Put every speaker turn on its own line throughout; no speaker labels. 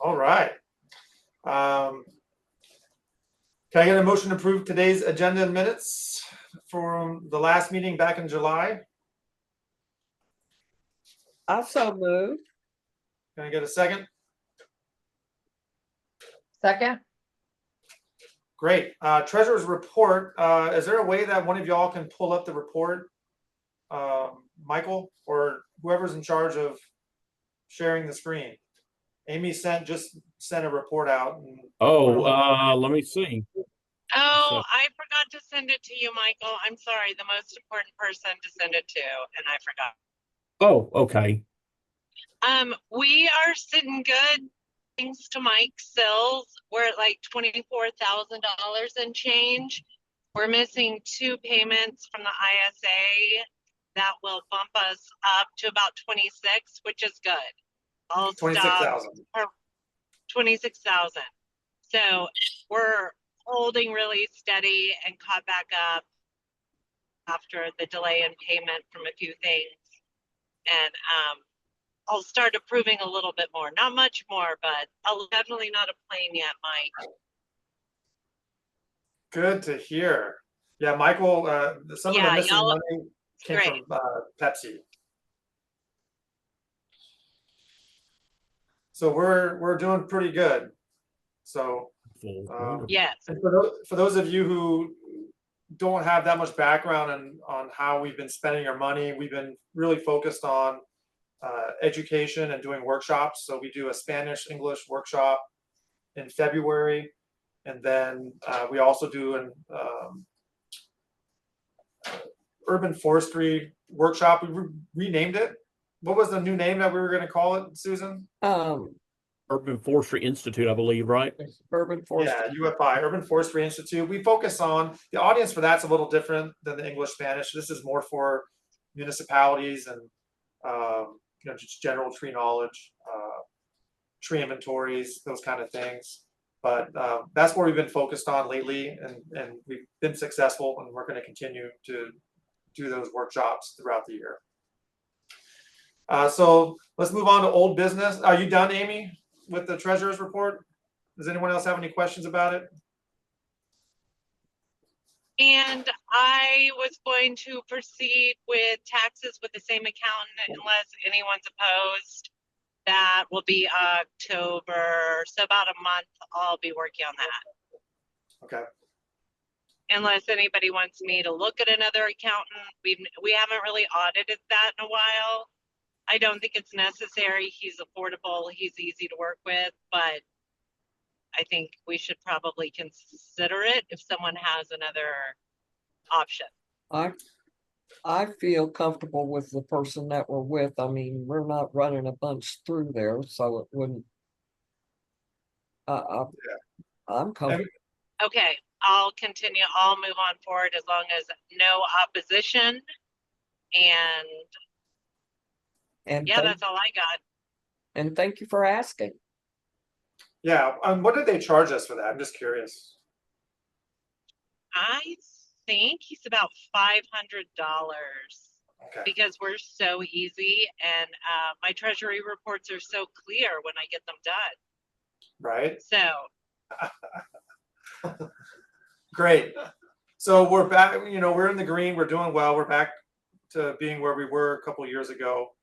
All right. Can I get a motion to approve today's agenda and minutes from the last meeting back in July?
Also move.
Can I get a second?
Second.
Great. Treasurer's report. Is there a way that one of y'all can pull up the report? Michael, or whoever's in charge of sharing the screen. Amy just sent a report out.
Let me see.
Oh, I forgot to send it to you, Michael. I'm sorry, the most important person to send it to, and I forgot.
Oh, okay.
We are sitting good thanks to Mike Sills. We're at like $24,000 and change. We're missing 2 payments from the ISA that will bump us up to about 26, which is good. I'll
26,000.
26,000. So we're holding really steady and caught back up after the delay in payment from a few things. And I'll start approving a little bit more, not much more, but I'll definitely not a plane yet, Mike.
Good to hear. Yeah, Michael, some of the missing money came from Pepsi. So we're doing pretty good. So
yes.
And for those of you who don't have that much background on how we've been spending our money, we've been really focused on education and doing workshops. So we do a Spanish-English workshop in February, and then we also do an urban forestry workshop. We renamed it. What was the new name that we were going to call it, Susan?
Urban Forestry Institute, I believe, right?
Urban Forestry.
Yeah, UFI, Urban Forestry Institute. We focus on the audience for that's a little different than the English Spanish. This is more for municipalities and just general tree knowledge, tree inventories, those kind of things. But that's where we've been focused on lately, and we've been successful, and we're going to continue to do those workshops throughout the year. So let's move on to old business. Are you done, Amy, with the treasurer's report? Does anyone else have any questions about it?
And I was going to proceed with taxes with the same accountant unless anyone's opposed. That will be October. So about a month, I'll be working on that.
Okay.
Unless anybody wants me to look at another accountant. We haven't really audited that in a while. I don't think it's necessary. He's affordable. He's easy to work with, but I think we should probably consider it if someone has another option.
I feel comfortable with the person that we're with. I mean, we're not running a bunch through there, so it wouldn't. I'm comfortable.
Okay, I'll continue. I'll move on forward as long as no opposition. And yeah, that's all I got.
And thank you for asking.
Yeah, what did they charge us for that? I'm just curious.
I think he's about $500 because we're so easy, and my treasury reports are so clear when I get them done.
Right.
So.
Great. So we're back. We're in the green. We're doing well. We're back to being where we were a couple years ago.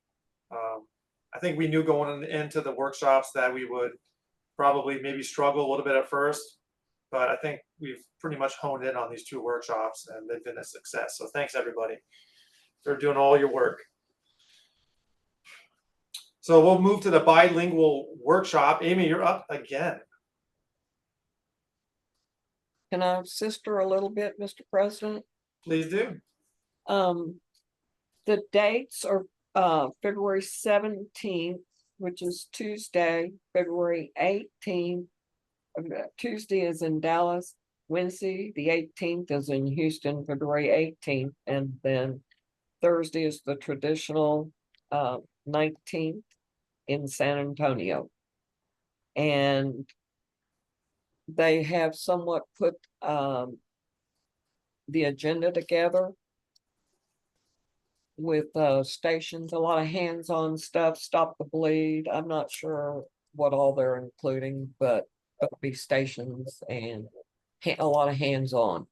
I think we knew going into the workshops that we would probably maybe struggle a little bit at first, but I think we've pretty much honed in on these 2 workshops, and they've been a success. So thanks everybody for doing all your work. So we'll move to the bilingual workshop. Amy, you're up again.
Can I assist her a little bit, Mr. President?
Please do.
The dates are February 17th, which is Tuesday, February 18th. Tuesday is in Dallas. Wednesday, the 18th, is in Houston, February 18th. And then Thursday is the traditional 19th in San Antonio. And they have somewhat put the agenda together with stations, a lot of hands-on stuff, stop the bleed. I'm not sure what all they're including, but there'll be stations and a lot of hands-on.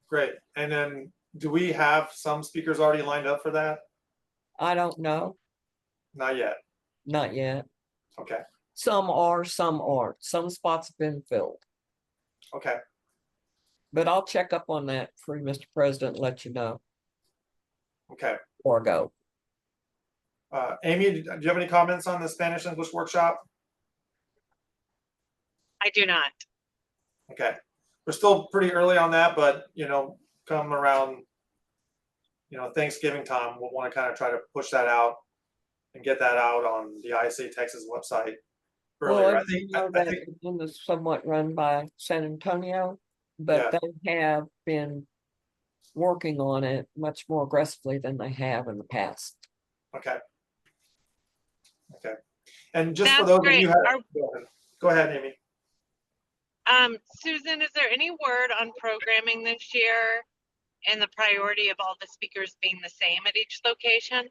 Great. And then do we have some speakers already lined up for that?
I don't know,
Not yet.
not yet.
Okay.
Some are, some aren't. Some spots have been filled,
Okay.
but I'll check up on that for you, Mr. President, and let you know
Okay.
or go.
Amy, do you have any comments on the Spanish English workshop?
I do not.
Okay. We're still pretty early on that, but come around, Thanksgiving time, we'll want to kind of try to push that out and get that out on the ISA Texas website earlier.
Well,
I think,
you know
I
that
think,
one is somewhat run by San Antonio, but they have been working on it much more aggressively than they have in the past.
okay. Okay. And just for
That's
those of
great.
you who go ahead, Amy.
Susan, is there any word on programming this year and the priority of all the speakers being the same at each location?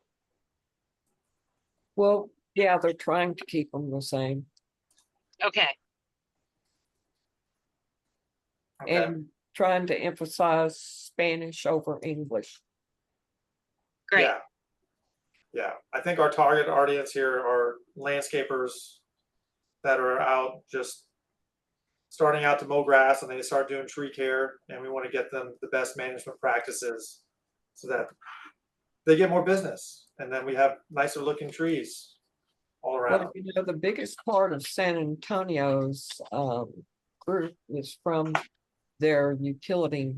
Well, yeah, they're trying to keep them the same.
Okay.
Okay.
And trying to emphasize Spanish over English.
Great.
Yeah. Yeah. I think our target audience here are landscapers that are out just starting out to mow grass, and they start doing tree care, and we want to get them the best management practices so that they get more business, and then we have nicer looking trees all around.
Well, the biggest part of San Antonio's group is from their utility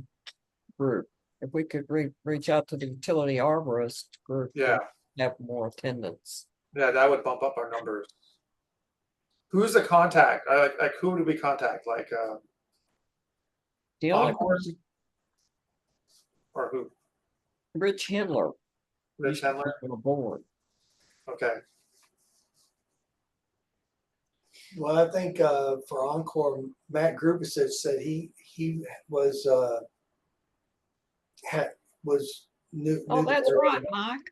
group. If we could reach out to the utility arborist group,
Yeah,
have more attendance.
yeah, that would bump up our numbers. Who's the contact? Like who do we contact? Like
The only
Encore?
person,
or who?
Rich Handler,
Rich Hendler?
on the board.
Okay.
Well, I think for Encore, Matt Grubisich said he was was new.
Oh,
new to
that's
the
right,
area.
Mike.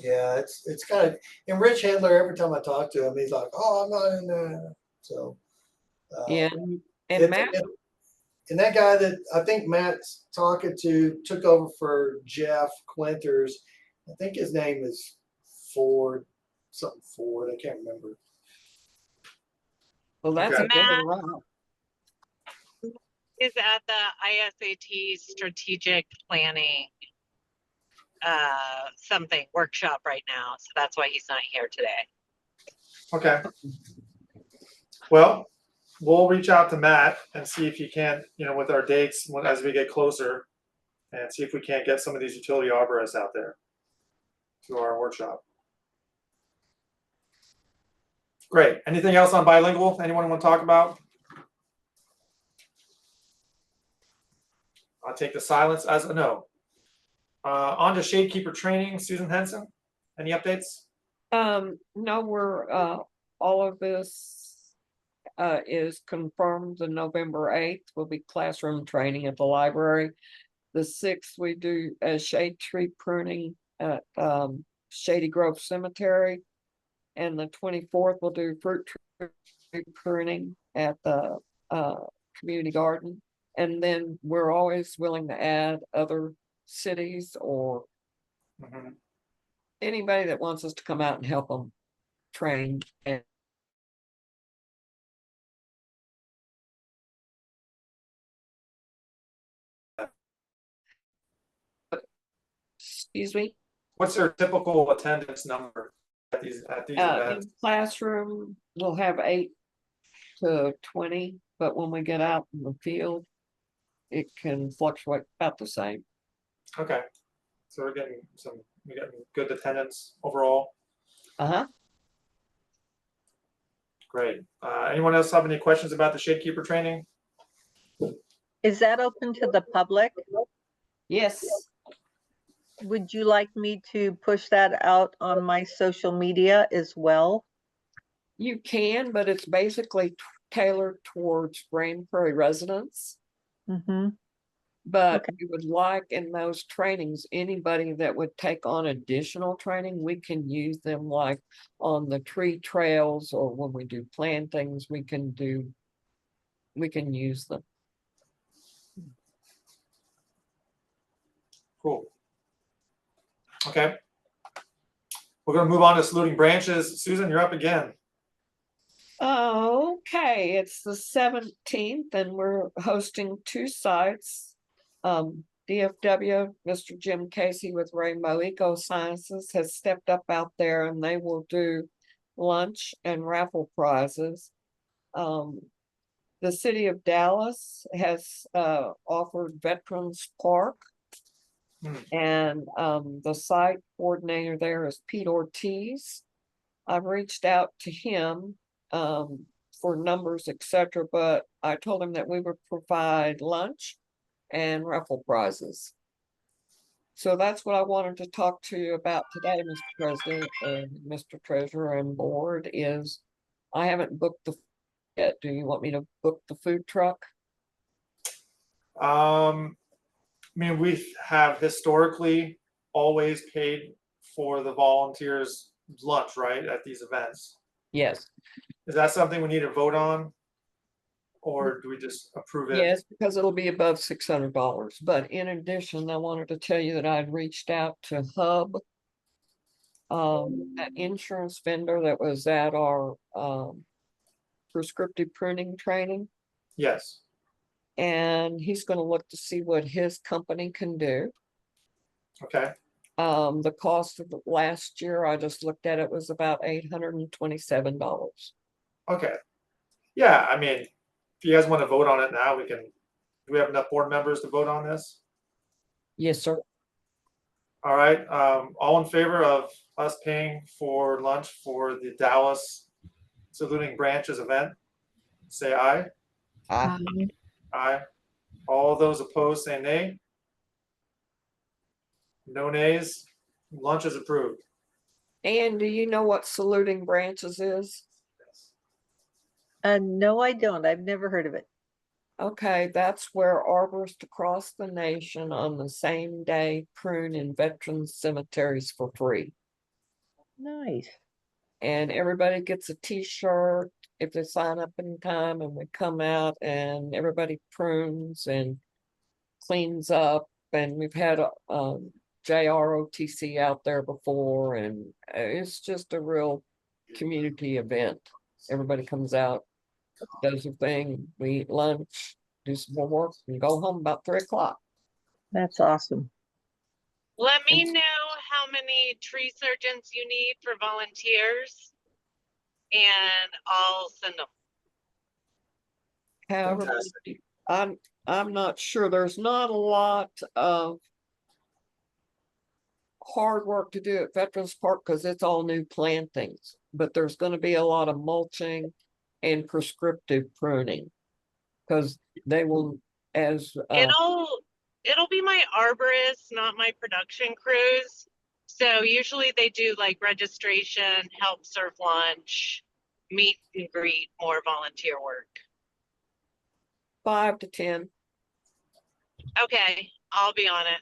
Yeah, it's kind of, and Rich Handler, every time I talk to him, he's like, "Oh, I'm not in there." So
Yeah, and
it's-
Matt,
and that guy that I think Matt's talking to took over for Jeff Quinters. I think his name is Ford, something Ford. I can't remember.
well, that's
Okay.
a good
Matt.
route.
Is at the ISAT strategic planning something workshop right now, so that's why he's not here today.
Okay. Well, we'll reach out to Matt and see if he can, with our dates as we get closer, and see if we can't get some of these utility arborists out there to our workshop. Great. Anything else on bilingual? Anyone want to talk about? I'll take the silence as a no. On to Shadekeeper training, Susan Henson. Any updates?
No, we're all of this is confirmed. The November 8th will be classroom training at the library. The 6th we do a shade tree pruning at Shady Grove Cemetery, and the 24th we'll do fruit tree pruning at the community garden. And then we're always willing to add other cities or anybody that wants us to come out and help them train. And excuse me,
What's their typical attendance number at these events?
in classroom we'll have 8 to 20, but when we get out in the field it can fluctuate about the same.
Okay, so we're getting good attendance overall. Great. Anyone else have any questions about the Shadekeeper training?
Is that open to the public?
Yes,
Would you like me to push that out on my social media as well?
you can, but it's basically tailored towards Grand Prairie residents.
Mm-hmm.
But
Okay.
we would like in those trainings, anybody that would take on additional training, we can use them like on the tree trails or when we do plantings, we can use them.
Cool. Okay. We're gonna move on to saluting branches. Susan, you're up again.
Okay, it's the 17th and we're hosting 2 sites. DFW, Mr. Jim Casey with Rainbow Eco Sciences has stepped up out there and they will do lunch and raffle prizes. The city of Dallas has offered Veterans Park. And the site coordinator there is Pete Ortiz. I've reached out to him for numbers, etc., but I told him that we would provide lunch and raffle prizes. So that's what I wanted to talk to you about today, Mr. President and Mr. Treasurer and Board, is I haven't booked the yet. Do you want me to book the food truck?
I mean, we have historically always paid for the volunteers' lunch, right, at these events.
Yes.
Is that something we need to vote on? Or do we just approve it?
Yes, because it'll be above $600. But in addition, I wanted to tell you that I'd reached out to Hub, an insurance vendor that was at our prescriptive pruning training,
Yes.
and he's going to look to see what his company can do.
Okay.
The cost of the last year, I just looked at it, was about $827.
Okay. Yeah, I mean, if you guys want to vote on it now, we can. Do we have enough board members to vote on this?
Yes, sir.
All right. All in favor of us paying for lunch for the Dallas Saluting Branches event? Say aye. Aye. All those opposed say nay. No nays. Lunch is approved.
And do you know what saluting branches is?
No, I don't. I've never heard of it.
Okay, that's where arborists across the nation on the same day prune in veteran cemeteries for free.
Nice.
And everybody gets a t-shirt if they sign up in time, and we come out and everybody prunes and cleans up. And we've had JROTC out there before, and it's just a real community event. Everybody comes out, does their thing, we eat lunch, do some more work, and go home about 3 o'clock.
That's awesome.
Let me know how many tree surgeons you need for volunteers, and I'll send them.
However,
Fantastic.
I'm not sure. There's not a lot of hard work to do at Veterans Park because it's all new plantings, but there's going to be a lot of mulching and prescriptive pruning because they will, as
It'll be my arborists, not my production crews. So usually they do like registration, help serve lunch, meet and greet, more volunteer work.
5 to 10.
Okay, I'll be on it.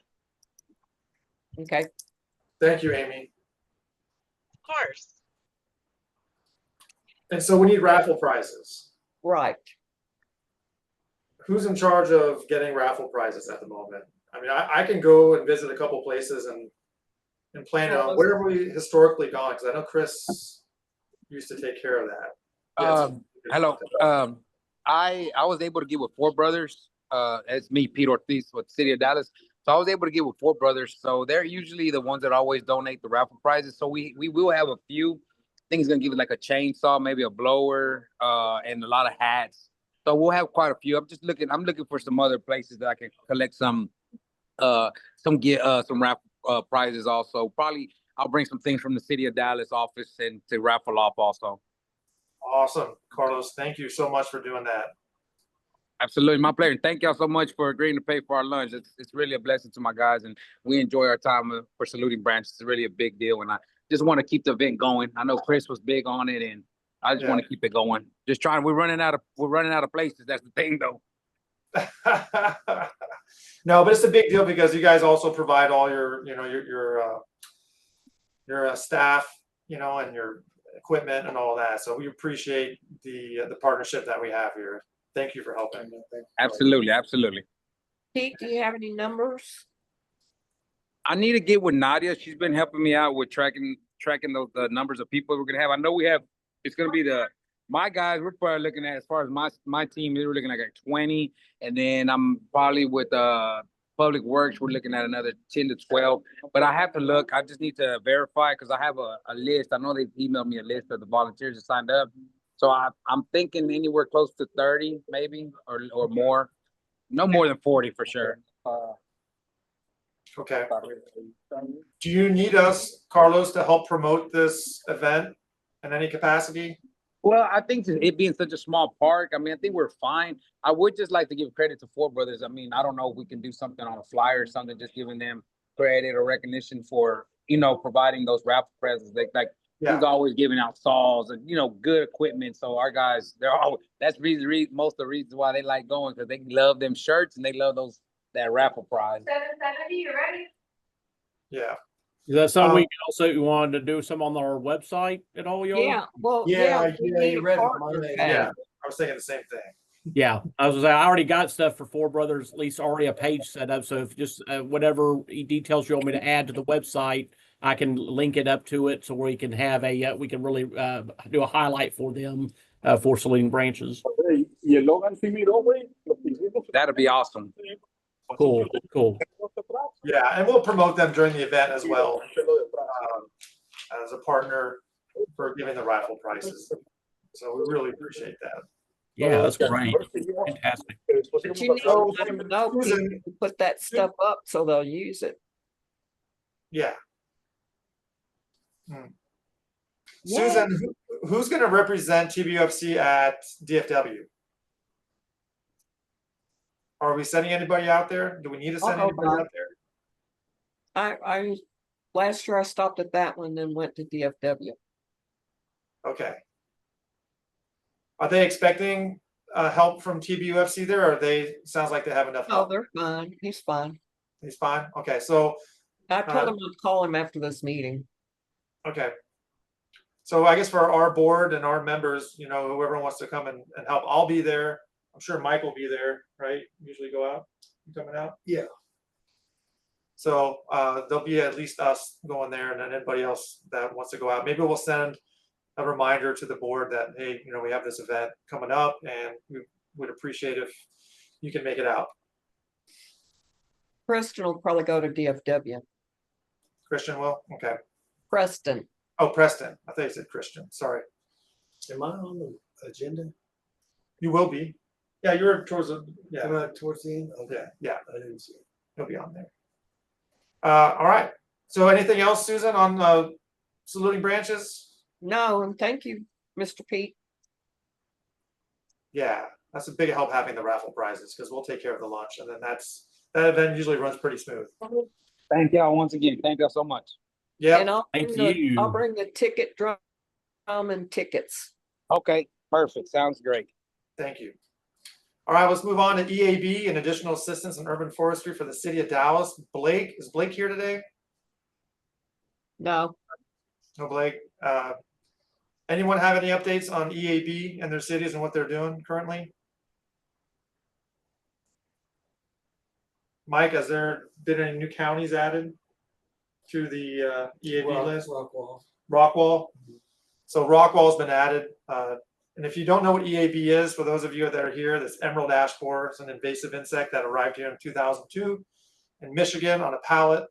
Okay.
Thank you, Amy.
Of course.
And so we need raffle prizes.
Right.
Who's in charge of getting raffle prizes at the moment? I mean, I can go and visit a couple places and plan on where have we historically gone? Because I know Chris used to take care of that. Yes.
Hello. I was able to get with Four Brothers. It's me, Pete Ortiz, with the city of Dallas. So I was able to get with Four Brothers. So they're usually the ones that always donate the raffle prizes. So we will have a few things. Gonna give it like a chainsaw, maybe a blower, and a lot of hats. So we'll have quite a few. I'm looking for some other places that I can collect some raffle prizes also. Probably I'll bring some things from the city of Dallas office and to raffle off also.
Awesome, Carlos. Thank you so much for doing that.
Absolutely, my pleasure. Thank y'all so much for agreeing to pay for our lunch. It's really a blessing to my guys, and we enjoy our time for saluting branches. It's really a big deal, and I just want to keep the event going. I know Chris was big on it, and I just want to keep it going. We're running out of places. That's the thing, though.
No, but it's a big deal because you guys also provide all your, your staff, and your equipment and all that. So we appreciate the partnership that we have here. Thank you for helping.
Absolutely, absolutely.
Pete, do you have any numbers?
I need to get with Nadia. She's been helping me out with tracking the numbers of people we're gonna have. I know it's gonna be my guys. We're probably looking at, as far as my team, we're looking at like 20, and then I'm probably with Public Works. We're looking at another 10 to 12. But I have to look. I just need to verify because I have a list. I know they've emailed me a list of the volunteers that signed up. So I'm thinking anywhere close to 30, maybe, or more. No more than 40 for sure.
Okay. Do you need us, Carlos, to help promote this event in any capacity?
Well, I think it being such a small park, I mean, I think we're fine. I would just like to give credit to Four Brothers. I mean, I don't know if we can do something on a flyer or something, just giving them credit or recognition for, providing those raffle prizes. He's always giving out saws and, good equipment. So our guys, that's most of the reasons why they like going, because they love them shirts and they love that raffle prize.
7:70, you ready?
Yeah.
Is that something we also wanted to do some on our website at all, y'all?
Yeah, well,
Yeah,
we need
you
a
read it,
partner
mine.
page.
Yeah. I was thinking the same thing.
Yeah, I was gonna say I already got stuff for Four Brothers, at least already a page set up. So if just whatever details you want me to add to the website, I can link it up to it so we can have we can really do a highlight for them for saluting branches.
That'd be awesome.
Cool.
Yeah, and we'll promote them during the event as well, as a partner for giving the raffle prizes. So we really appreciate that.
Yeah, that's great. Fantastic.
But you need to let them know, Pete,
Susan,
to put that stuff up so they'll use it.
yeah. Susan, who's going to represent TBUFC at DFW? Are we sending anybody out there? Do we need to send anybody out there?
I last year I stopped at that one, then went to DFW.
Okay. Are they expecting help from TBUFC there, or sounds like they have enough
Oh,
help?
they're fine. He's fine.
He's fine? Okay, so,
I told him I'd call him after this meeting.
okay. So I guess for our board and our members, whoever wants to come and help, I'll be there. I'm sure Mike will be there, right? Usually go out, you coming out?
Yeah.
So there'll be at least us going there, and then anybody else that wants to go out. Maybe we'll send a reminder to the board that, hey, we have this event coming up, and we would appreciate if you can make it out.
Preston will probably go to DFW.
Christian will? Okay.
Preston.
Oh, Preston. I thought you said Christian. Sorry.
Am I on the agenda?
You will be. Yeah, you're towards the,
Am I towards the end? Okay.
yeah,
I didn't see it.
you'll be on there. All right. So anything else, Susan, on saluting branches?
No, and thank you, Mr. Pete.
Yeah, that's a big help having the raffle prizes, because we'll take care of the lunch, and then that event usually runs pretty smooth.
Thank y'all once again. Thank y'all so much.
Yeah.
And
Thank
I'll
you.
bring the ticket drum and tickets.
Okay, perfect. Sounds great.
Thank you. All right, let's move on to EAB and additional assistance in urban forestry for the city of Dallas. Blake, is Blake here today?
No,
No, Blake. Anyone have any updates on EAB and their cities and what they're doing currently? Mike, has there been any new counties added to the EAB list? Rockwall. So Rockwall's been added. And if you don't know what EAB is, for those of you that are here, this emerald ash borer is an invasive insect that arrived here in 2002 in Michigan on a pallet,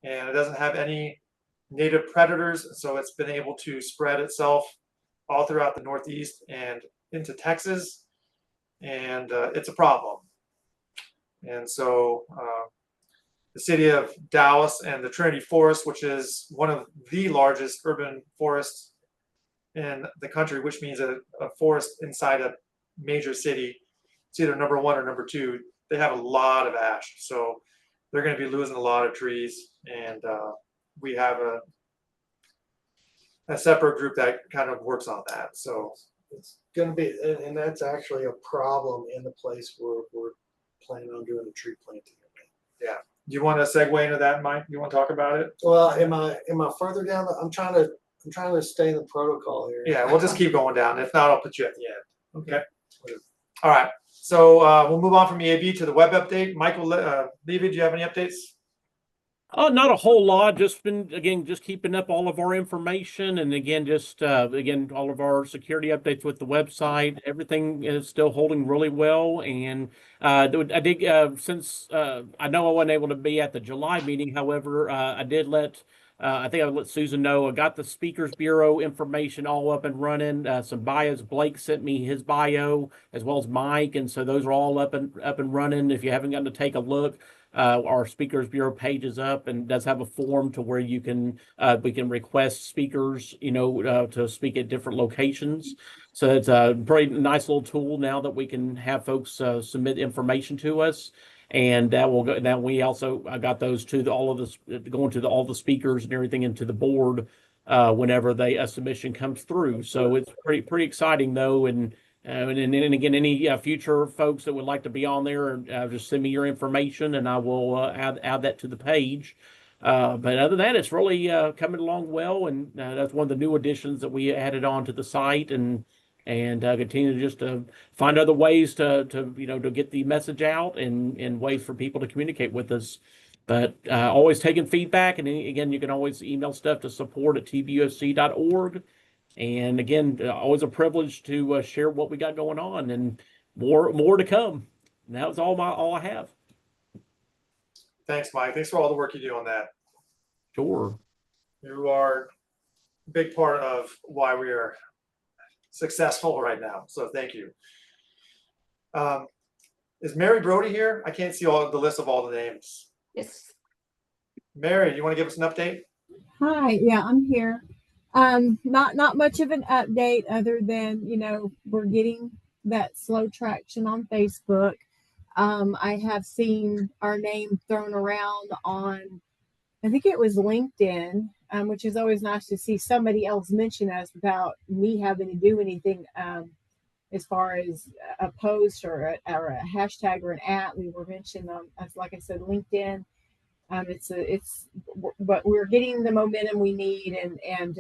and it doesn't have any native predators, so it's been able to spread itself all throughout the Northeast and into Texas, and it's a problem. And so the city of Dallas and the Trinity Forest, which is one of the largest urban forests in the country, which means a forest inside a major city, it's either number one or number two, they have a lot of ash. So they're going to be losing a lot of trees. And we have a separate group that kind of works on that. So
It's going to be, and that's actually a problem in the place where planning on doing a tree planting.
Do you want to segue into that, Mike? You want to talk about it?
Well, am I further down? I'm trying to stay in the protocol here.
Yeah, we'll just keep going down. If not, I'll put you at the end. Okay. All right. So we'll move on from EAB to the web update. Michael Levy, do you have any updates?
Oh, not a whole lot. Just been, again, just keeping up all of our information, and again, just again, all of our security updates with the website. Everything is still holding really well. And I did, since I know I wasn't able to be at the July meeting, however, I did let I think I let Susan know. I got the Speakers Bureau information all up and running. Some bios. Blake sent me his bio as well as Mike, and so those are all up and running. If you haven't gotten to take a look, our Speakers Bureau page is up and does have a form to where you can we can request speakers, to speak at different locations. So it's a pretty nice little tool now that we can have folks submit information to us. And that will go. Now we also got those to all the speakers and everything into the board whenever a submission comes through. So it's pretty exciting though. And again, any future folks that would like to be on there, just send me your information and I will add that to the page. But other than that, it's really coming along well, and that's one of the new additions that we added on to the site, and continue just to find other ways to get the message out and ways for people to communicate with us. But always taking feedback, and again, you can always email stuff to support@tbufc.org. And again, always a privilege to share what we got going on, and more to come. And that was all I have.
Thanks, Mike. Thanks for all the work you do on that.
Sure.
You are a big part of why we are successful right now. So thank you. Is Mary Brody here? I can't see all the list of all the names.
Yes.
Mary, do you want to give us an update?
Hi, yeah, I'm here. Not much of an update other than, we're getting that slow traction on Facebook. I have seen our name thrown around on, I think it was LinkedIn, which is always nice to see somebody else mention us without me having to do anything as far as a post or a hashtag or an @ we were mentioned on, like I said, LinkedIn. But we're getting the momentum we need, and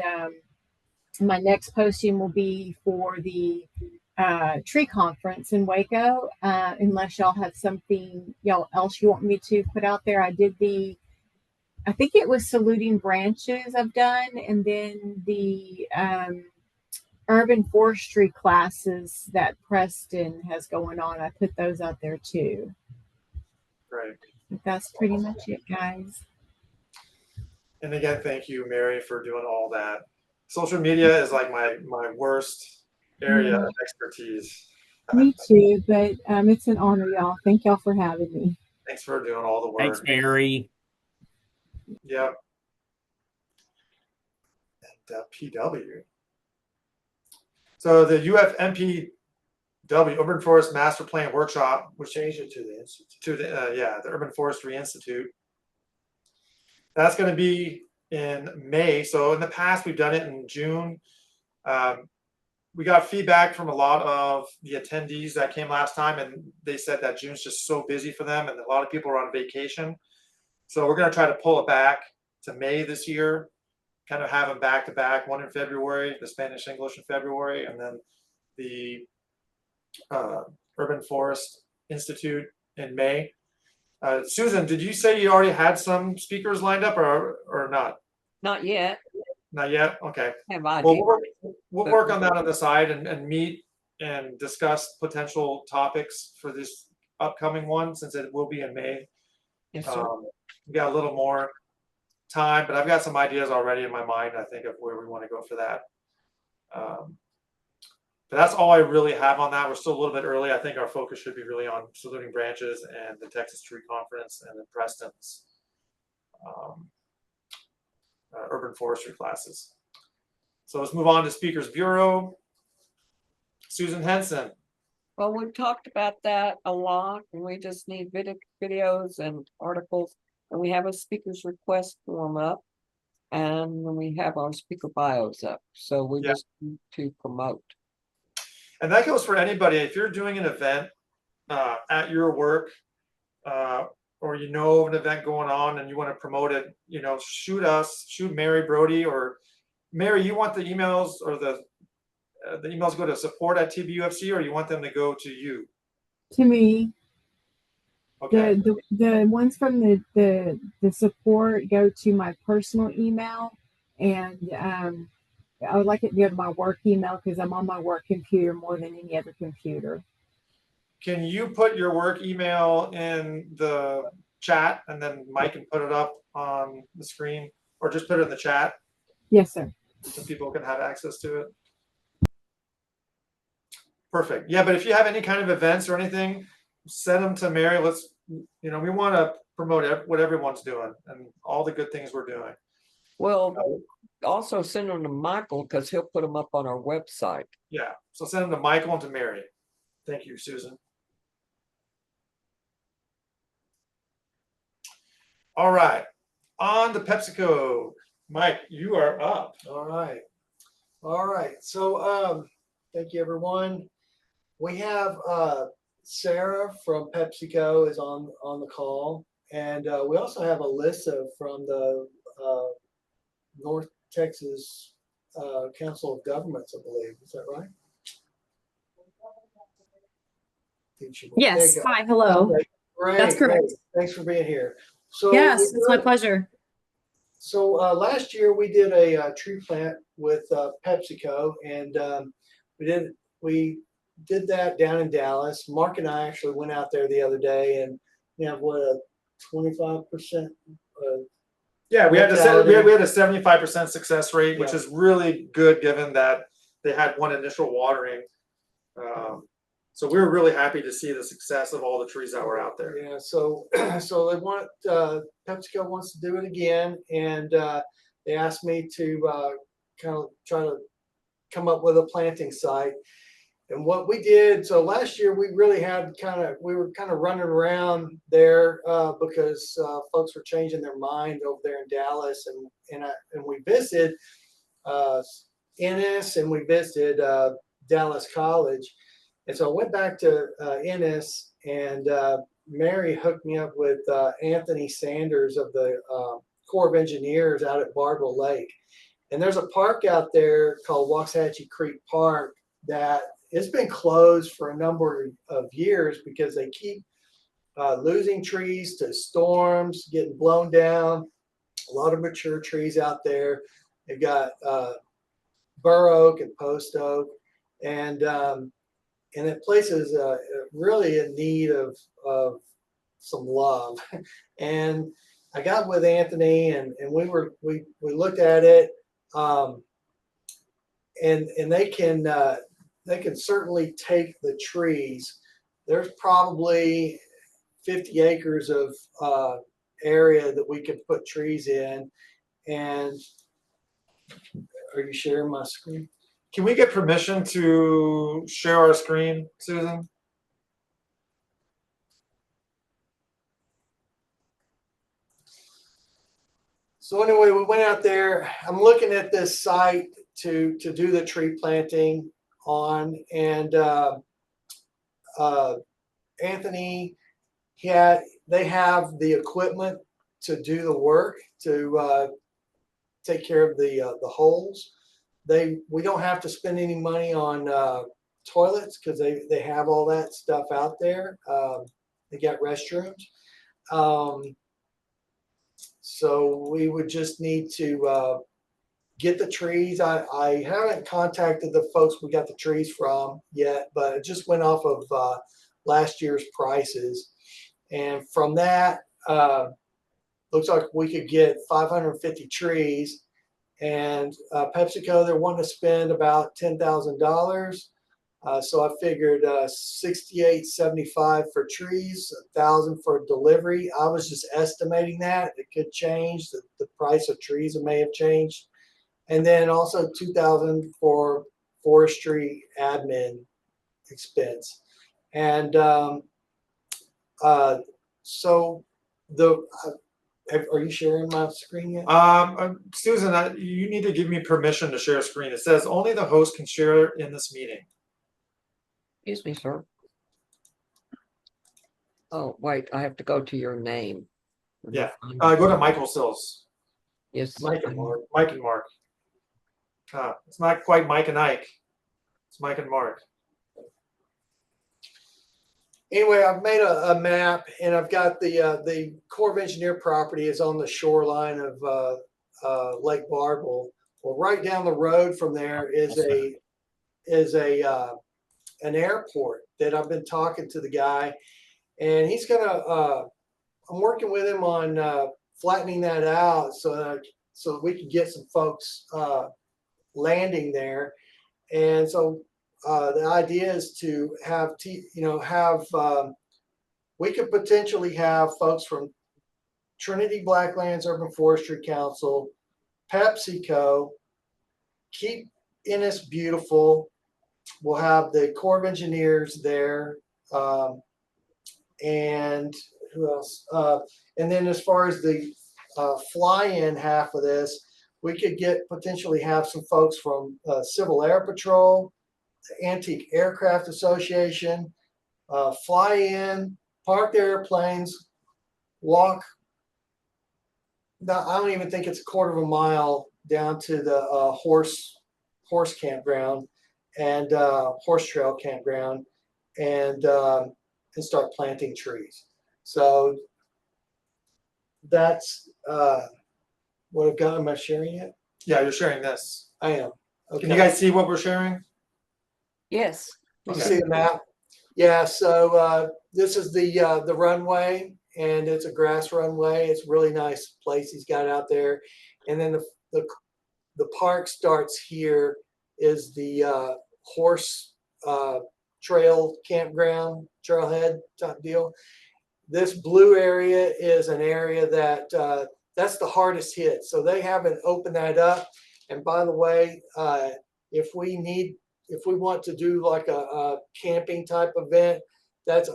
my next posting will be for the tree conference in Waco. Unless y'all have something else you want me to put out there, I think it was saluting branches I've done, and then the urban forestry classes that Preston has going on. I put those out there too.
Great.
That's pretty much it, guys.
And again, thank you, Mary, for doing all that. Social media is like my worst area of expertise.
Me too, but it's an honor, y'all. Thank y'all for having me.
Thanks for doing all the work.
Thanks, Mary.
Yep. And PW. So the UFMPW Urban Forest Master Plan Workshop, which
Change it to the institute.
to the Urban Forestry Institute. That's going to be in May. So in the past, we've done it in June. We got feedback from a lot of the attendees that came last time, and they said that June's just so busy for them, and a lot of people are on vacation. So we're going to try to pull it back to May this year, kind of have them back to back, one in February, the Spanish English in February, and then the Urban Forest Institute in May. Susan, did you say you already had some speakers lined up or not?
Not yet.
Not yet? Okay.
Have I?
Well, we'll work on that on the side and meet and discuss potential topics for this upcoming one, since it will be in May.
Yes, sir.
We got a little more time, but I've got some ideas already in my mind, I think, of where we want to go for that. But that's all I really have on that. We're still a little bit early. I think our focus should be really on saluting branches and the Texas Tree Conference and the Preston's urban forestry classes. So let's move on to Speakers Bureau. Susan Henson.
Well, we've talked about that a lot, and we just need videos and articles, and we have a speaker's request form up, and we have our speaker bios up. So we just need to promote.
And that goes for anybody. If you're doing an event at your work, or you know of an event going on and you want to promote it, shoot Mary Brody, or Mary, you want the emails or the emails go to support@TBUFC, or you want them to go to you?
To me,
Okay.
the ones from the support go to my personal email, and I would like it to go to my work email because I'm on my work computer more than any other computer.
Can you put your work email in the chat, and then Mike can put it up on the screen, or just put it in the chat
Yes, sir.
so people can have access to it? Perfect. Yeah, but if you have any kind of events or anything, send them to Mary. We want to promote what everyone's doing and all the good things we're doing.
Well, also send them to Michael because he'll put them up on our website.
Yeah, so send them to Michael and to Mary. Thank you, Susan. All right, on to PepsiCo. Mike, you are up.
All right. So thank you, everyone. We have Sarah from PepsiCo is on the call, and we also have Alyssa from the North Texas Council of Governments, I believe. Is that right?
Yes. Hi. Hello.
Okay, great.
That's correct.
Great. Thanks for being here. So
Yes, it's my pleasure.
So last year we did a tree plant with PepsiCo, and we did that down in Dallas. Mark and I actually went out there the other day, and we have a 25%.
Yeah, we had
mortality.
we had a 75% success rate, which
Yeah.
is really good given that they had one initial watering. So we were really happy to see the success of all the trees that were out there.
Yeah, so so they want PepsiCo wants to do it again, and they asked me to kind of try to come up with a planting site. And what we did, so last year we really had we were kind of running around there because folks were changing their mind over there in Dallas, and we visited Ennis, and we visited Dallas College. And so I went back to Ennis, and Mary hooked me up with Anthony Sanders of the Corps of Engineers out at Bardwell Lake. And there's a park out there called Waxahachie Creek Park that it's been closed for a number of years because they keep losing trees to storms, getting blown down. A lot of mature trees out there. They've got bur oak and post oak, and that place is really in need of some love. And I got with Anthony, and we looked at it, and they can certainly take the trees. There's probably 50 acres of area that we could put trees in. And are you sharing my screen?
Can we get permission to share our screen, Susan?
So anyway, we went out there. I'm looking at this site to do the tree planting on, and Anthony, they have the equipment to do the work, to take care of the holes. We don't have to spend any money on toilets because they have all that stuff out there. They got restrooms. So we would just need to get the trees. I haven't contacted the folks we got the trees from yet, but it just went off of last year's prices. And from that, looks like we could get 550 trees. And PepsiCo, they're wanting to spend about $10,000. So I figured $68.75 for trees, $1,000 for delivery. I was just estimating that. It could change. The price of trees may have changed. And then also $2,000 for forestry admin expense. And so are you sharing my screen yet?
Susan, you need to give me permission to share a screen. It says only the host can share in this meeting.
Excuse me, sir. Oh, wait, I have to go to your name.
Yeah. Go to Michael Sills.
Yes.
Mike and Mark.
Mike and Mark. It's not quite Mike and Ike. It's Mike and Mark.
Anyway, I've made a map, and I've got the Corps of Engineer property is on the shoreline of Lake Barbel. Well, right down the road from there is an airport that I've been talking to the guy, and he's gonna. I'm working with him on flattening that out so that we can get some folks landing there, and so. The idea is to have, we could potentially have folks from Trinity Blacklands Urban Forestry Council, PepsiCo, Keep Ennis Beautiful. We'll have the Corps of Engineers there, and who else? And then as far as the fly-in half of this, we could potentially have some folks from Civil Air Patrol, Antique Aircraft Association, fly in, park their airplanes, walk. I don't even think it's a quarter of a mile down to the horse campground and horse trail campground, and start planting trees. So that's what I've got. Am I sharing it?
Yeah, you're sharing this.
I am. Okay.
Can you guys see what we're sharing?
Yes.
You see the map? Yeah, so this is the runway, and it's a grass runway. It's a really nice place he's got out there. And then the park starts here, is the horse trail campground, trailhead type deal. This blue area is an area that that's the hardest hit. So they haven't opened that up. And by the way, if we want to do like a camping type event, that's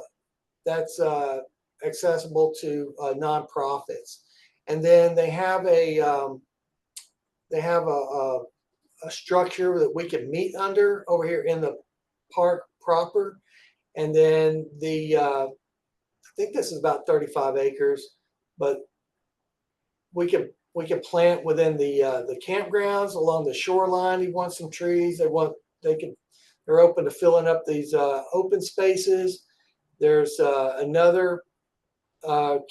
accessible to nonprofits. And then they have a structure that we can meet under over here in the park proper. And then I think this is about 35 acres, but we can plant within the campgrounds along the shoreline. He wants some trees. They're open to filling up these open spaces. There's another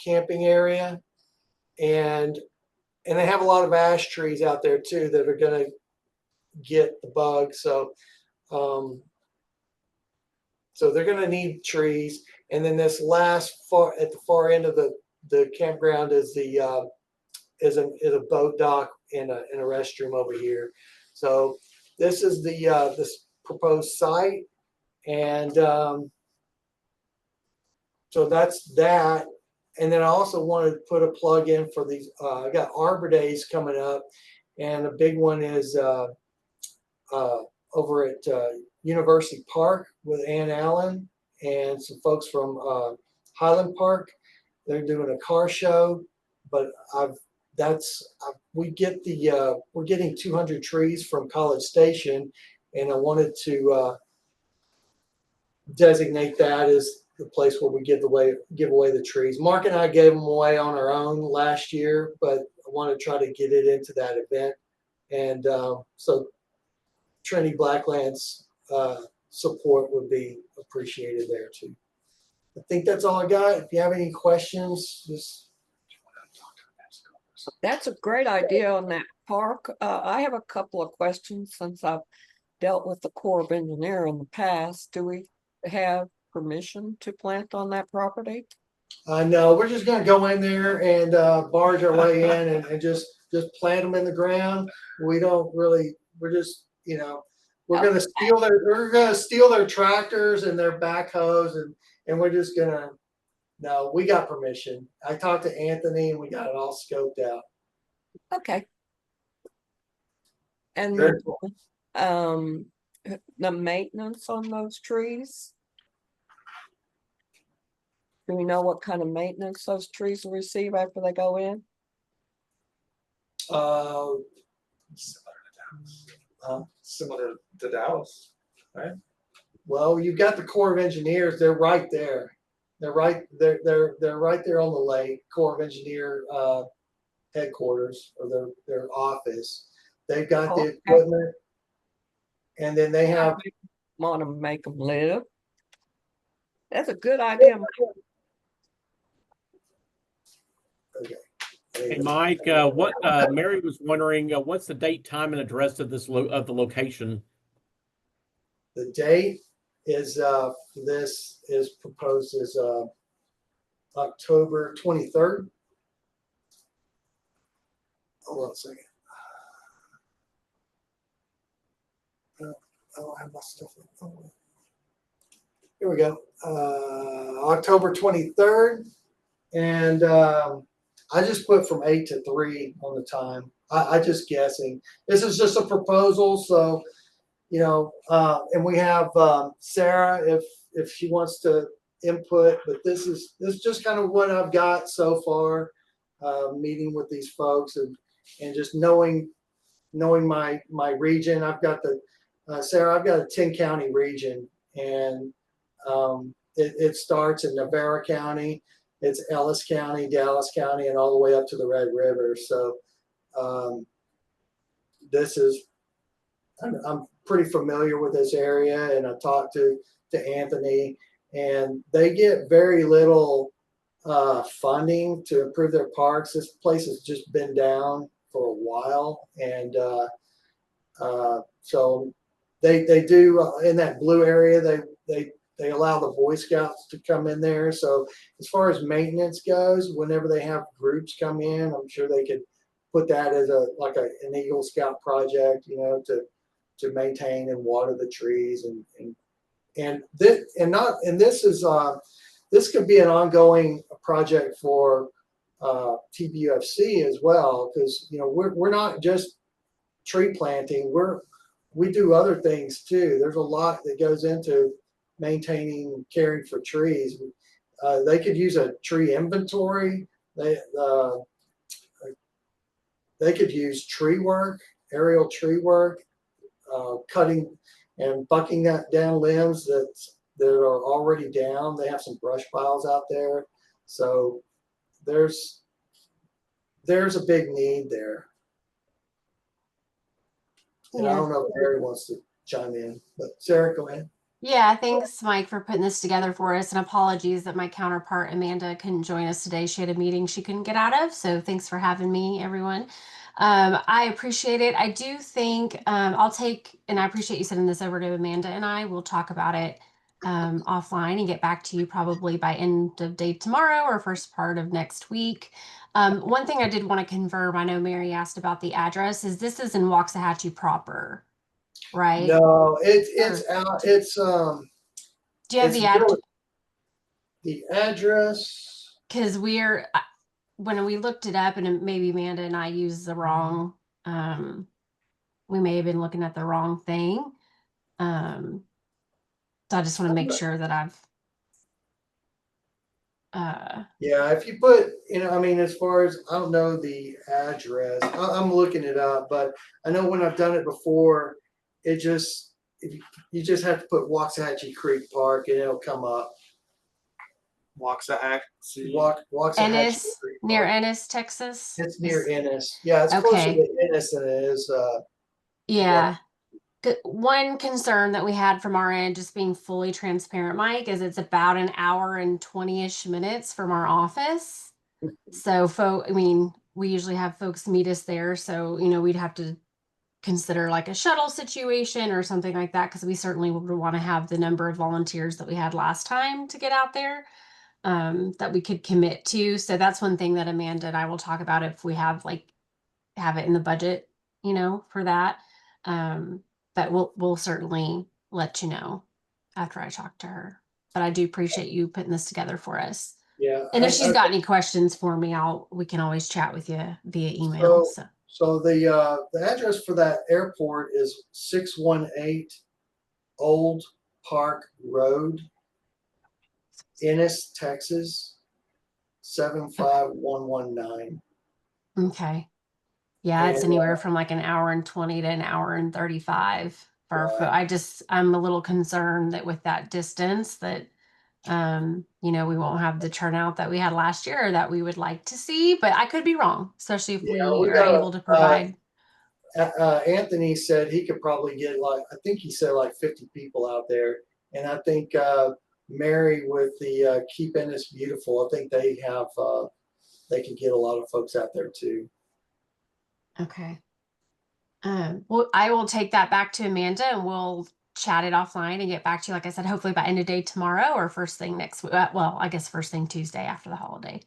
camping area, and they have a lot of ash trees out there too that are going to get the bug. So they're going to need trees. And then this last at the far end of the campground is a boat dock and a restroom over here. So this is this proposed site, and so that's that. And then I also wanted to put a plug in for these. I got Arbor Days coming up, and a big one is over at University Park with Ann Allen and some folks from Highland Park. They're doing a car show, but we're getting 200 trees from College Station, and I wanted to designate that as the place where we give away the trees. Mark and I gave them away on our own last year, but I want to try to get it into that event. And so Trinity Blacklands support would be appreciated there too. I think that's all I got. If you have any questions, just.
That's a great idea on that park. I have a couple of questions since I've dealt with the Corps of Engineer in the past. Do we have permission to plant on that property?
No, we're just going to go in there and barge our way in and just plant them in the ground. We don't really. We're just we're going to steal their tractors and their backhoes, and we're just going to. No, we got permission. I talked to Anthony and we got it all scoped out.
Okay. And
Very cool.
The maintenance on those trees? Do we know what kind of maintenance those trees will receive after they go in?
Similar to Dallas, right?
Well, you've got the Corps of Engineers. They're right there. They're right there on the lake. Corps of Engineer headquarters or their office. They've got the
Okay.
equipment, and then they have.
Want to make them live. That's a good idea.
Okay.
Hey, Mike, what Mary was wondering, what's the date, time, and address of of the location?
The date is this is proposed as October 23rd. Hold on a second. I don't have my stuff. Here we go. October 23rd. And I just put from 8 to 3 on the time. I just guessing. This is just a proposal. So, you know, and we have Sarah if she wants to input, but this is just kind of what I've got so far, meeting with these folks and just knowing my region. I've got Sarah, I've got a 10-county region, and it starts in Navarre County. It's Ellis County, Dallas County, and all the way up to the Red River. So this is, I'm pretty familiar with this area, and I talked to Anthony, and they get very little funding to improve their parks. This place has just been down for a while, and so they do in that blue area. They allow the Boy Scouts to come in there. So as far as maintenance goes, whenever they have groups come in, I'm sure they could put that as an Eagle Scout project, you know, to maintain and water the trees this could be an ongoing project for TBUFC as well, because you know we're not just tree planting. We do other things too. There's a lot that goes into maintaining and caring for trees. They could use a tree inventory. They could use tree work, aerial tree work, cutting and bucking that down limbs that are already down. They have some brush piles out there, so there's a big need there. And I don't know if Mary wants to chime in, but Sarah, go ahead.
Yeah, thanks, Mike, for putting this together for us. And apologies that my counterpart, Amanda, couldn't join us today. She had a meeting she couldn't get out of. So thanks for having me, everyone. I appreciate it. I do think I'll take, and I appreciate you sending this over to Amanda, and I will talk about it offline and get back to you probably by end of day tomorrow or first part of next week. One thing I did want to confirm, I know Mary asked about the address, is this is in Waxahachie proper, right?
No, it's out. It's
Do you have
the address?
Because when we looked it up, and maybe Amanda and I used the wrong, we may have been looking at the wrong thing. So I just want to make sure that I've.
Yeah, if you put, you know, I mean, as far as I don't know the address, I'm looking it up, but I know when I've done it before, you just have to put Waxahachie Creek Park and it'll come up.
Waxahachie.
Waxahachie
Ennis,
Creek
near
Park.
Ennis, Texas.
It's near Ennis. Yeah, it's closer to Ennis than it is.
Yeah. One concern that we had from our end, just being fully transparent, Mike, is it's about an hour and 20-ish minutes from our office. So, I mean, we usually have folks meet us there. So, you know, we'd have to consider like a shuttle situation or something like that, because we certainly would want to have the number of volunteers that we had last time to get out there that we could commit to. So that's one thing that Amanda and I will talk about if we have it in the budget, you know, for that. But we'll certainly let you know after I talk to her. But I do appreciate you putting this together for us.
Yeah.
And if she's got any questions for me, we can always chat with you via email.
So the address for that airport is 618 Old Park Road, Ennis, Texas, 75119.
Okay. Yeah, it's anywhere from like an hour and 20 to an hour and 35 for I'm a little concerned that with that distance that You know, we won't have the turnout that we had last year that we would like to see, but I could be wrong, especially if we
we
are
got
able to provide.
Anthony said he could probably get like, I think he said like 50 people out there. And I think Mary with the Keep Ennis Beautiful, I think they have, they could get a lot of folks out there too.
Okay. Well, I will take that back to Amanda and we'll chat it offline and get back to you. Like I said, hopefully by end of day tomorrow or first thing next week. Well, I guess first thing Tuesday after the holiday.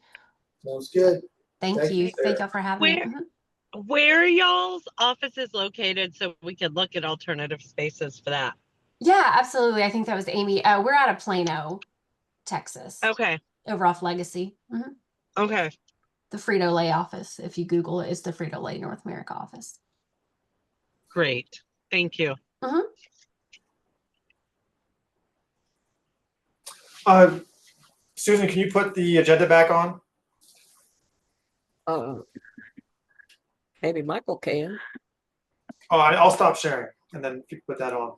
Sounds good.
Thank you.
Sarah.
Thank y'all for having me.
Where are y'all's offices located so we could look at alternative spaces for that?
Yeah, absolutely. I think that was Amy. We're out of Plano, Texas.
Okay.
Over off Legacy.
Okay.
The Frito-Lay office. If you Google it, it's the Frito-Lay North America office.
Great. Thank you.
Susan, can you put the agenda back on?
Maybe Michael can.
Oh, I'll stop sharing and then you can put that on.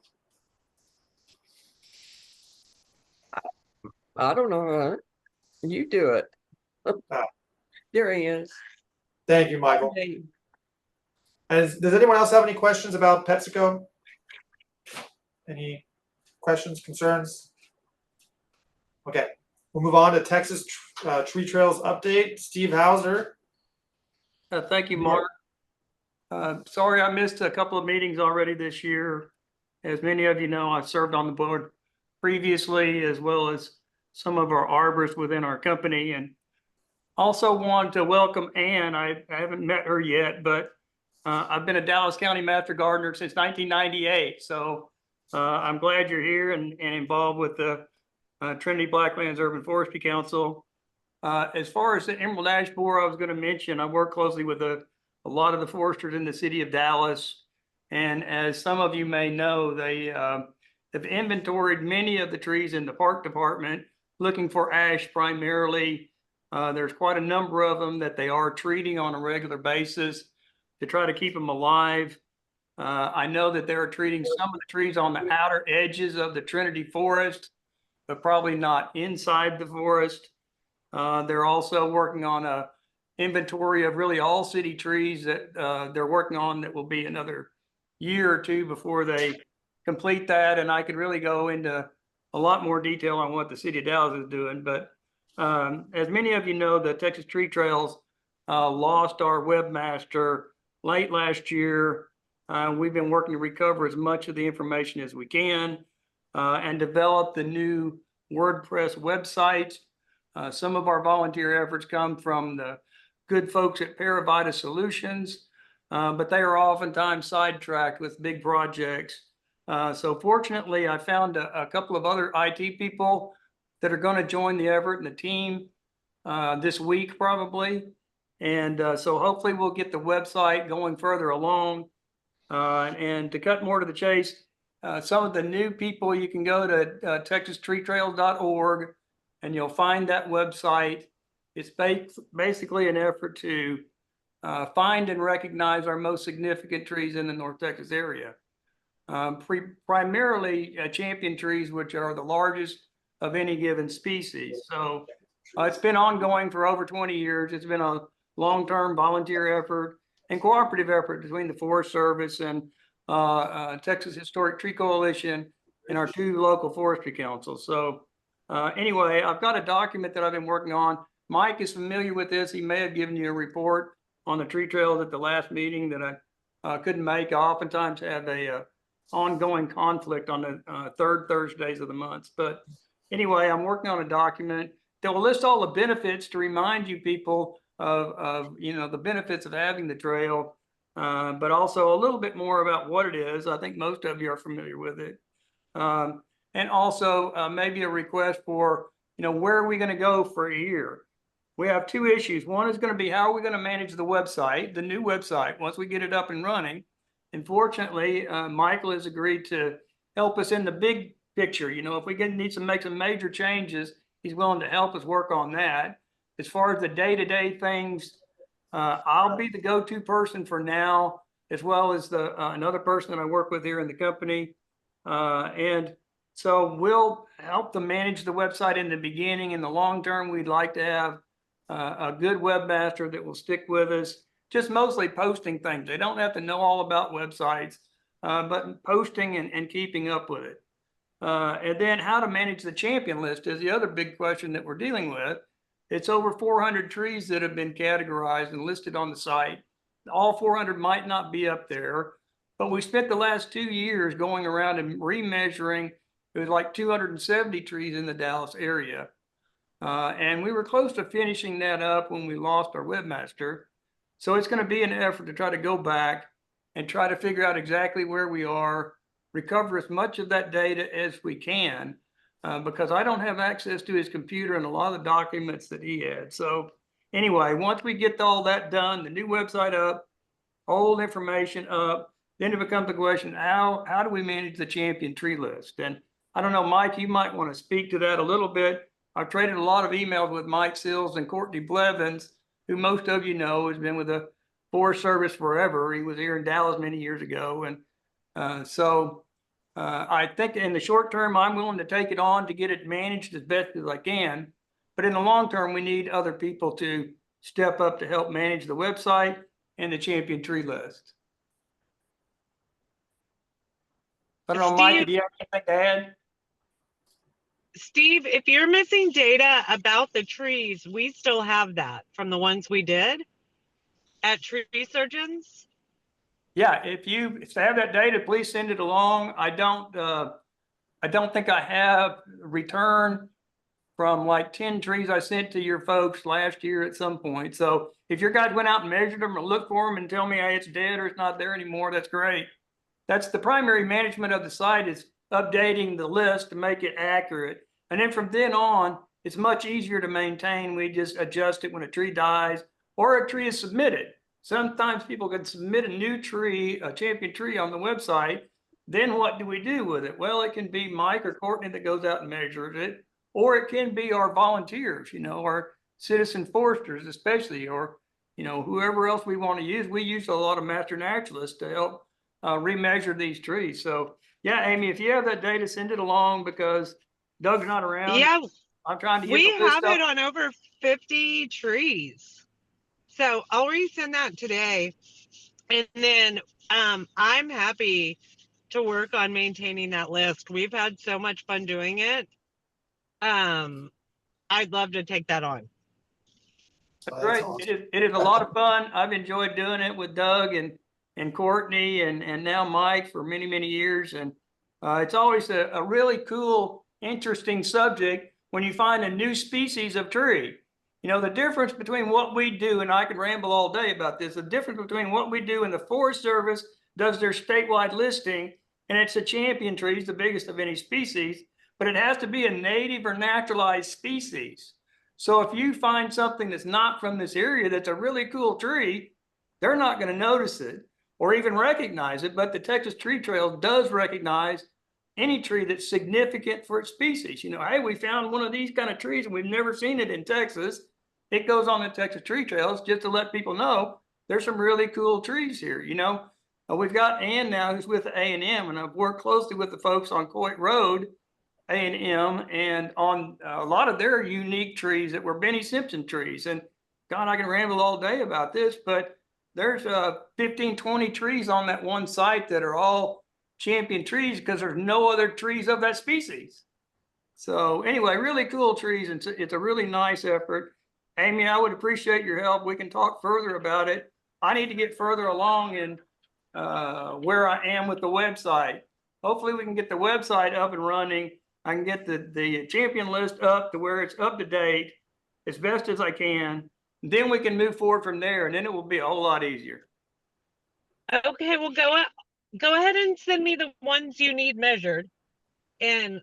I don't know. You do it. There he is.
Thank you, Michael. Does anyone else have any questions about PepsiCo? Any questions, concerns? Okay, we'll move on to Texas Tree Trails update. Steve Hauser.
Thank you, Mark. Sorry I missed a couple of meetings already this year. As many of you know, I served on the board previously, as well as some of our arborists within our company. And also want to welcome Ann. I haven't met her yet, but I've been a Dallas County Master Gardener since 1998. So I'm glad you're here and involved with the Trinity Blacklands Urban Forestry Council. As far as the Emerald Ash Borer, I was going to mention, I work closely with a lot of the foresters in the city of Dallas. And as some of you may know, they have inventoried many of the trees in the park department, looking for ash primarily. There's quite a number of them that they are treating on a regular basis to try to keep them alive. I know that they're treating some of the trees on the outer edges of the Trinity forest, but probably not inside the forest. They're also working on a inventory of really all city trees that they're working on that will be another year or two before they complete that. And I could really go into a lot more detail on what the city of Dallas is doing. But as many of you know, the Texas Tree Trails lost our webmaster late last year. We've been working to recover as much of the information as we can and develop the new WordPress website. Some of our volunteer efforts come from the good folks at Paravita Solutions, but they are oftentimes sidetracked with big projects. So fortunately, I found a couple of other IT people that are going to join the effort and the team this week probably. And so hopefully we'll get the website going further along. And to cut more to the chase, some of the new people, you can go to texastreetrails.org and you'll find that website. It's basically an effort to find and recognize our most significant trees in the North Texas area. Primarily champion trees, which are the largest of any given species. So it's been ongoing for over 20 years. It's been a long-term volunteer effort and cooperative effort between the Forest Service and Texas Historic Tree Coalition and our two local forestry councils. So anyway, I've got a document that I've been working on. Mike is familiar with this. He may have given you a report on the tree trails at the last meeting that I couldn't make. I oftentimes have a ongoing conflict on the third Thursdays of the month. But anyway, I'm working on a document that will list all the benefits to remind you people of the benefits of having the trail, but also a little bit more about what it is. I think most of you are familiar with it. And also maybe a request for, where are we going to go for a year? We have two issues. One is going to be how are we going to manage the website, the new website, once we get it up and running. And fortunately, Michael has agreed to help us in the big picture. If we need to make some major changes, he's willing to help us work on that. As far as the day-to-day things, I'll be the go-to person for now, as well as another person that I work with here in the company. And So we'll help them manage the website in the beginning. In the long term, we'd like to have a good webmaster that will stick with us, just mostly posting things. They don't have to know all about websites, but posting and keeping up with it. And then how to manage the champion list is the other big question that we're dealing with. It's over 400 trees that have been categorized and listed on the site. All 400 might not be up there, but we spent the last 2 years going around and remeasuring. It was like 270 trees in the Dallas area. And we were close to finishing that up when we lost our webmaster. So it's going to be an effort to try to go back and try to figure out exactly where we are, recover as much of that data as we can, because I don't have access to his computer and a lot of the documents that he had. So anyway, once we get all that done, the new website up, old information up, then it becomes the question, how do we manage the champion tree list? And I don't know, Mike, you might want to speak to that a little bit. I've traded a lot of emails with Mike Sills and Courtney Blevins, who most of you know has been with the Forest Service forever. He was here in Dallas many years ago. And so I think in the short term, I'm willing to take it on to get it managed as best as I can. But in the long term, we need other people to step up to help manage the website and the champion tree list. I don't know, Mike, do you have anything to add?
Steve, if you're missing data about the trees, we still have that from the ones we did at Tree Surgeons.
Yeah, if you have that data, please send it along. I don't think I have return from like 10 trees I sent to your folks last year at some point. So if your guys went out and measured them or looked for them and tell me, hey, it's dead or it's not there anymore, that's great. That's the primary management of the site, is updating the list to make it accurate. And then from then on, it's much easier to maintain. We just adjust it when a tree dies or a tree is submitted. Sometimes people can submit a new tree, a champion tree on the website. Then what do we do with it? Well, it can be Mike or Courtney that goes out and measures it, or it can be our volunteers, our citizen foresters especially, or, whoever else we want to use. We use a lot of master naturalists to help remeasure these trees. So yeah, Amy, if you have that data, send it along, because Doug's not around.
Yeah,
I'm trying to get
we
the list
have
up.
it on over 50 trees. So I'll resend that today. And then I'm happy to work on maintaining that list. We've had so much fun doing it. I'd love to take that on.
That's
Great.
awesome.
It is a lot of fun. I've enjoyed doing it with Doug and Courtney and now Mike for many, many years. And it's always a really cool, interesting subject when you find a new species of tree. The difference between what we do, and I could ramble all day about this, the difference between what we do and the Forest Service does their statewide listing, and it's a champion tree, it's the biggest of any species, but it has to be a native or naturalized species. So if you find something that's not from this area that's a really cool tree, they're not going to notice it or even recognize it, but the Texas Tree Trail does recognize any tree that's significant for its species. Hey, we found one of these kind of trees and we've never seen it in Texas. It goes on the Texas Tree Trails just to let people know there's some really cool trees here. We've got Ann now who's with A&M, and I've worked closely with the folks on Coit Road, A&M, and on a lot of their unique trees that were Benny Simpson trees. And God, I can ramble all day about this, but there's 15, 20 trees on that one site that are all champion trees because there's no other trees of that species. So anyway, really cool trees, and it's a really nice effort. Amy, I would appreciate your help. We can talk further about it. I need to get further along in where I am with the website. Hopefully we can get the website up and running. I can get the champion list up to where it's up to date as best as I can. Then we can move forward from there, and then it will be a whole lot easier.
Okay, well, go ahead and send me the ones you need measured, and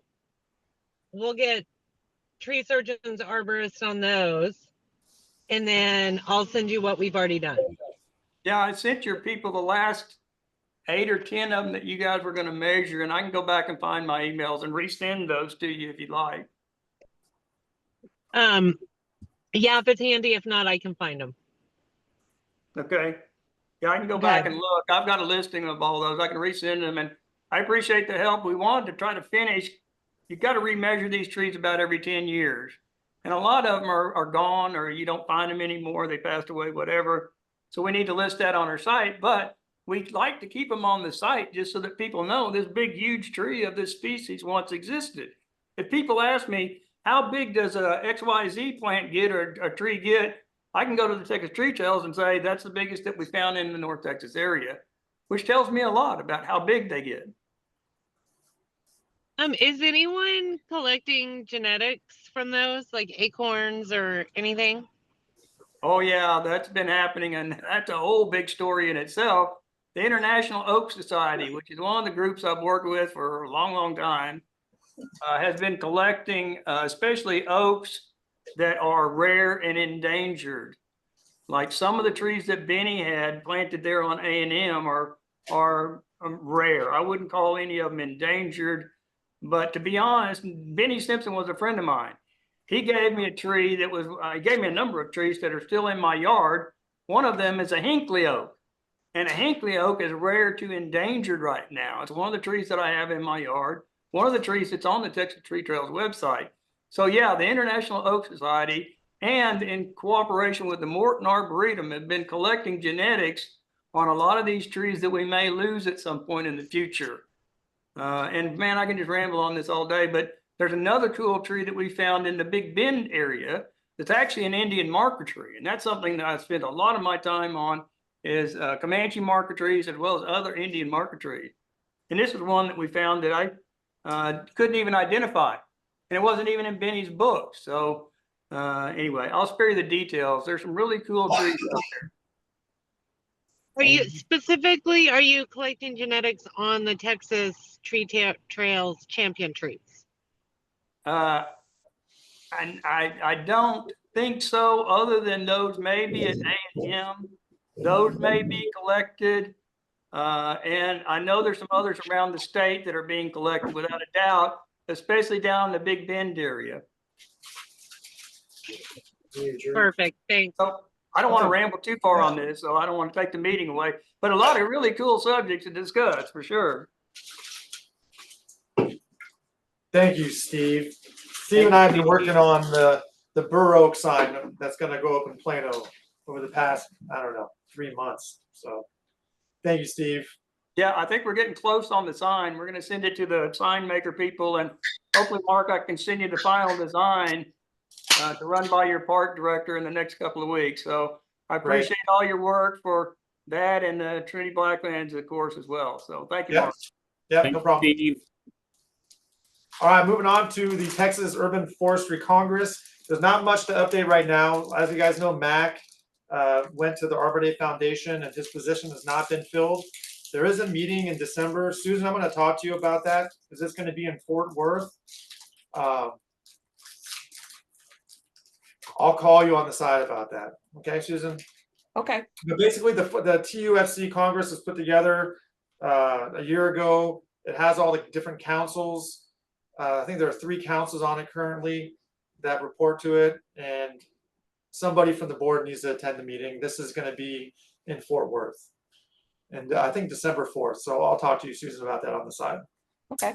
we'll get tree surgeons, arborists on those, and then I'll send you what we've already done.
Yeah, I sent your people the last 8 or 10 of them that you guys were going to measure, and I can go back and find my emails and resend those to you if you'd like.
Yeah, if it's handy. If not, I can find them.
Okay. Yeah, I can go back and look. I've got a listing of all those. I can resend them, and I appreciate the help. We wanted to try to finish you got to remeasure these trees about every 10 years. And a lot of them are gone, or you don't find them anymore. They passed away, whatever. So we need to list that on our site, but we'd like to keep them on the site just so that people know this big, huge tree of this species once existed. If people ask me, how big does a XYZ plant get or a tree get? I can go to the Texas Tree Trails and say, that's the biggest that we found in the North Texas area, which tells me a lot about how big they get.
Is anyone collecting genetics from those, like acorns or anything?
Oh yeah, that's been happening, and that's a whole big story in itself. The International Oak Society, which is one of the groups I've worked with for a long, long time, has been collecting especially oaks that are rare and endangered. Like some of the trees that Benny had planted there on A&M are rare. I wouldn't call any of them endangered, but to be honest, Benny Simpson was a friend of mine. He gave me a tree that was, he gave me a number of trees that are still in my yard. One of them is a Hinkley oak, and a Hinkley oak is rare to endangered right now. It's one of the trees that I have in my yard. One of the trees that's on the Texas Tree Trails website. So yeah, the International Oak Society, and in cooperation with the Morton Arboretum, have been collecting genetics on a lot of these trees that we may lose at some point in the future. And man, I can just ramble on this all day, but there's another cool tree that we found in the Big Bend area that's actually an Indian marker tree. And that's something that I spent a lot of my time on, is Comanche marker trees as well as other Indian marker trees. And this is one that we found that I couldn't even identify. And it wasn't even in Benny's book. So anyway, I'll spare you the details. There's some really cool trees out there.
Are you collecting genetics on the Texas Tree Trails champion trees?
And I don't think so, other than those may be at A&M. Those may be collected. And I know there's some others around the state that are being collected without a doubt, especially down in the Big Bend area.
Perfect, thanks.
So I don't want to ramble too far on this, so I don't want to take the meeting away, but a lot of really cool subjects to discuss for sure.
Thank you, Steve. Steve and I have been working on the Bur Oak sign that's going to go up in Plano over the past, I don't know, 3 months. So thank you, Steve.
Yeah, I think we're getting close on the sign. We're going to send it to the sign maker people, and hopefully, Mark, I can send you the final design to run by your park director in the next couple of weeks. So I appreciate all your work for that and the Trinity Blacklands, of course, as well. So thank you, Mark.
Yeah, no problem. Steve. All right, moving on to the Texas Urban Forestry Congress. There's not much to update right now. As you guys know, Mac went to the Arbor Day Foundation, and his position has not been filled. There is a meeting in December. Susan, I'm going to talk to you about that. Is this going to be in Fort Worth? I'll call you on the side about that. Okay, Susan?
Okay.
But basically, the TUFC Congress was put together a year ago. It has all the different councils. I think there are 3 councils on it currently that report to it, and somebody from the board needs to attend the meeting. This is going to be in Fort Worth, and I think December 4th. So I'll talk to you, Susan, about that on the side.
Okay.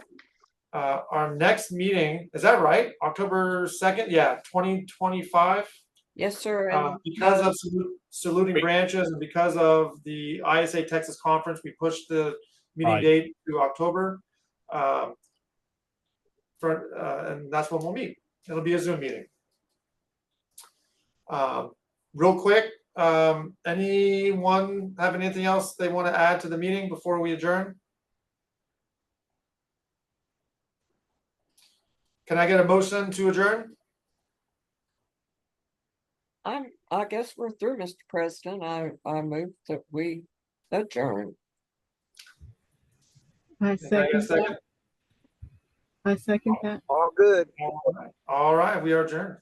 Our next meeting, is that right? October 2nd? Yeah, 2025.
Yes, sir.
Because of saluting branches and because of the ISA Texas conference, we pushed the meeting date to October. And that's when we'll meet. It'll be a Zoom meeting. Real quick, anyone have anything else they want to add to the meeting before we adjourn? Can I get a motion to adjourn?
I guess we're through, Mr. President. I move that we adjourn.
I second that. I second that.
All good.
All right, we are adjourned.